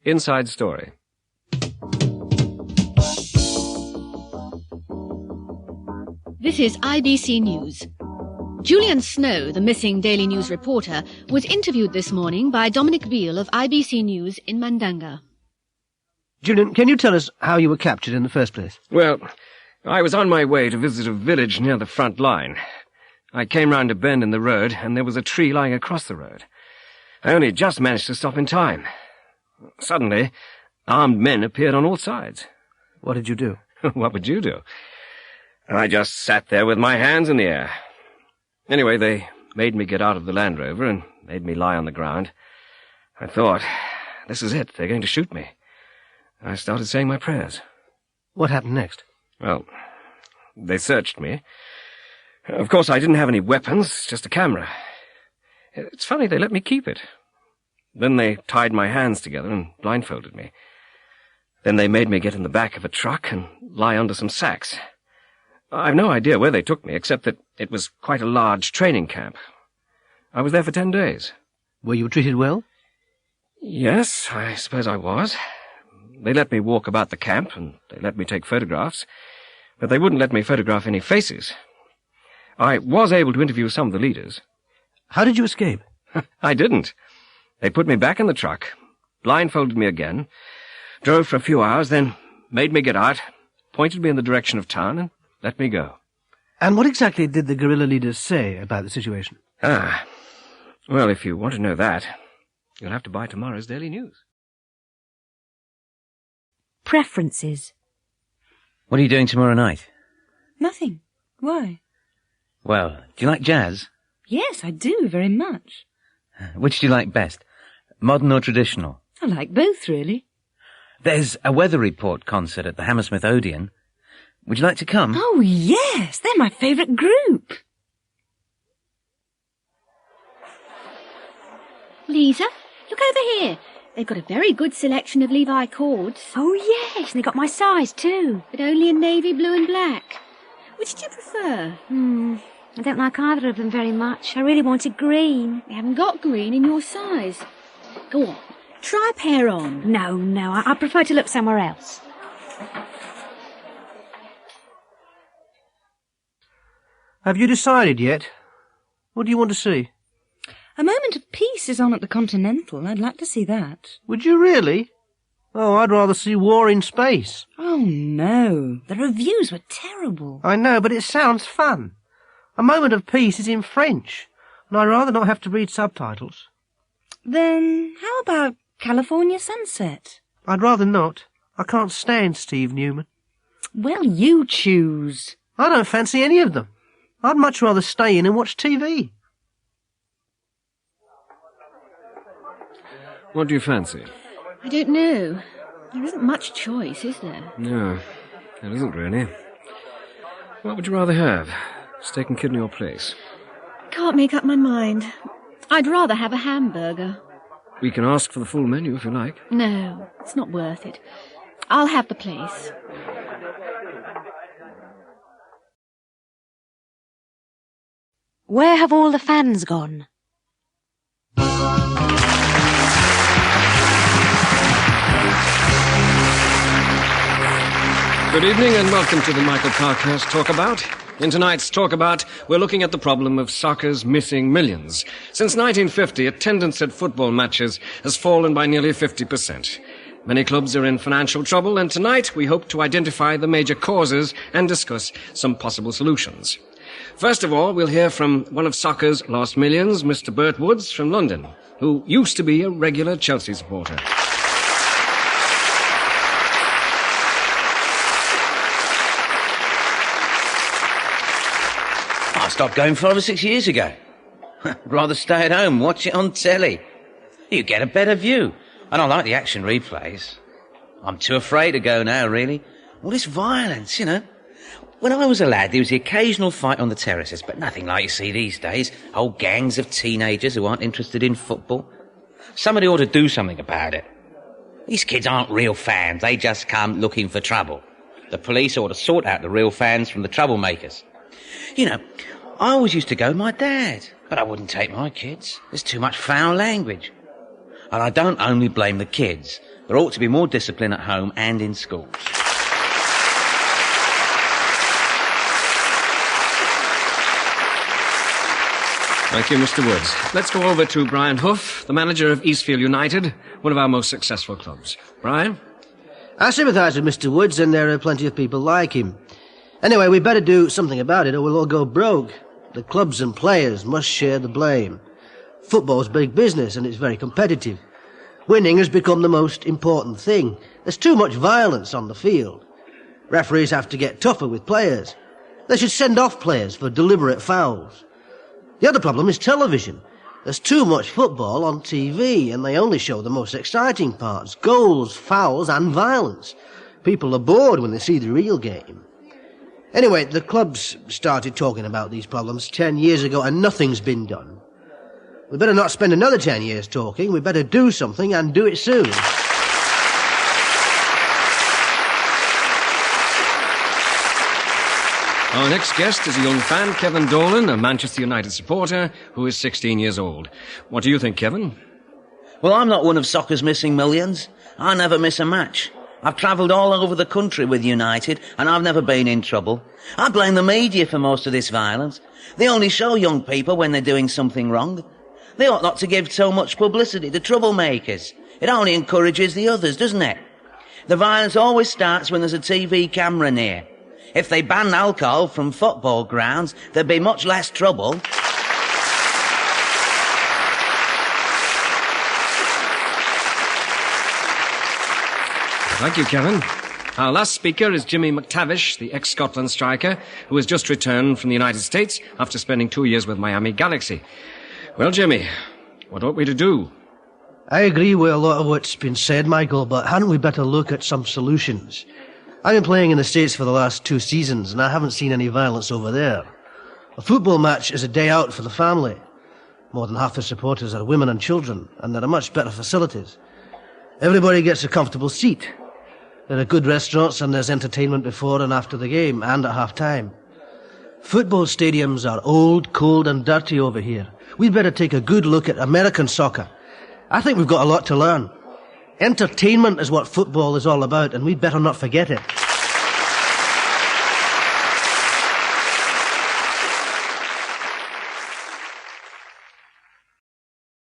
Inside Story. This is IBC News. Julian Snow, the missing Daily News reporter, was interviewed this morning by Dominic Beale of IBC News in Mandanga. Julian, can you tell us how you were captured in the first place? Well, I was on my way to visit a village near the front line. I came round a bend in the road, and there was a tree lying across the road. I only just managed to stop in time. Suddenly, armed men appeared on all sides. What did you do? What would you do? I just sat there with my hands in the air. Anyway, they made me get out of the Land Rover and made me lie on the ground. I thought, this is it, they're going to shoot me. I started saying my prayers. What happened next? Well, they searched me. Of course, I didn't have any weapons, just a camera. It's funny, they let me keep it. Then they tied my hands together and blindfolded me. Then they made me get in the back of a truck and lie under some sacks. I've no idea where they took me, except that it was quite a large training camp. I was there for 10 days. Were you treated well? Yes, I suppose I was. They let me walk about the camp, and they let me take photographs, but they wouldn't let me photograph any faces. I was able to interview some of the leaders. How did you escape? I didn't. They put me back in the truck, blindfolded me again, drove for a few hours, then made me get out, pointed me in the direction of town, and let me go. And what exactly did the guerrilla leaders say about the situation? Well, if you want to know that, you'll have to buy tomorrow's Daily News. Preferences. What are you doing tomorrow night? Nothing. Why? Well, do you like jazz? Yes, I do, very much. Which do you like best, modern or traditional? I like both, really. There's a weather report concert at the Hammersmith Odeon. Would you like to come? Oh, yes, they're my favourite group. Lisa, look over here. They've got a very good selection of Levi cords. Oh, yes, and they got my size, too. But only in navy blue and black. Which do you prefer? I don't like either of them very much. I really wanted green. They haven't got green in your size. Go on, try a pair on. No, I prefer to look somewhere else. Have you decided yet? What do you want to see? A Moment of Peace is on at the Continental. I'd like to see that. Would you really? Oh, I'd rather see War in Space. Oh, no. The reviews were terrible. I know, but it sounds fun. A Moment of Peace is in French, and I'd rather not have to read subtitles. Then how about California Sunset? I'd rather not. I can't stand Steve Newman. Well, you choose. I don't fancy any of them. I'd much rather stay in and watch TV. What do you fancy? I don't know. There isn't much choice, is there? No, there isn't really. What would you rather have? Steak and kidney or place? Can't make up my mind. I'd rather have a hamburger. We can ask for the full menu if you like. No, it's not worth it. I'll have the place. Where have all the fans gone? Good evening and welcome to the Michael Parkhurst Talkabout. In tonight's Talkabout, we're looking at the problem of soccer's missing millions. Since 1950, attendance at football matches has fallen by nearly 50%. Many clubs are in financial trouble, and tonight we hope to identify the major causes and discuss some possible solutions. First of all, we'll hear from one of soccer's lost millions, Mr. Bert Woods from London, who used to be a regular Chelsea supporter. I stopped going 5 or 6 years ago. Rather stay at home, watch it on telly. You get a better view. And I like the action replays. I'm too afraid to go now, really. All this violence, you know. When I was a lad, there was the occasional fight on the terraces, but nothing like you see these days. Whole gangs of teenagers who aren't interested in football. Somebody ought to do something about it. These kids aren't real fans. They just come looking for trouble. The police ought to sort out the real fans from the troublemakers. You know, I always used to go with my dad, but I wouldn't take my kids. There's too much foul language. And I don't only blame the kids. There ought to be more discipline at home and in schools. Thank you, Mr. Woods. Let's go over to Brian Huff, the manager of Eastfield United, one of our most successful clubs. Brian? I sympathise with Mr. Woods, and there are plenty of people like him. Anyway, we better do something about it, or we'll all go broke. The clubs and players must share the blame. Football's big business, and it's very competitive. Winning has become the most important thing. There's too much violence on the field. Referees have to get tougher with players. They should send off players for deliberate fouls. The other problem is television. There's too much football on TV, and they only show the most exciting parts: goals, fouls, and violence. People are bored when they see the real game. Anyway, the clubs started talking about these problems 10 years ago, and nothing's been done. We better not spend another 10 years talking. We better do something, and do it soon. Our next guest is a young fan, Kevin Dolan, a Manchester United supporter who is 16 years old. What do you think, Kevin? Well, I'm not one of soccer's missing millions. I never miss a match. I've travelled all over the country with United, and I've never been in trouble. I blame the media for most of this violence. They only show young people when they're doing something wrong. They ought not to give so much publicity to troublemakers. It only encourages the others, doesn't it? The violence always starts when there's a TV camera near. If they banned alcohol from football grounds, there'd be much less trouble. Thank you, Kevin. Our last speaker is Jimmy McTavish, the ex-Scotland striker, who has just returned from the United States after spending 2 years with Miami Galaxy. Well, Jimmy, what ought we to do? I agree with a lot of what's been said, Michael, but hadn't we better look at some solutions? I've been playing in the States for the last 2 seasons, and I haven't seen any violence over there. A football match is a day out for the family. More than half the supporters are women and children, and there are much better facilities. Everybody gets a comfortable seat. There are good restaurants, and there's entertainment before and after the game, and at half-time. Football stadiums are old, cold, and dirty over here. We'd better take a good look at American soccer. I think we've got a lot to learn. Entertainment is what football is all about, and we'd better not forget it.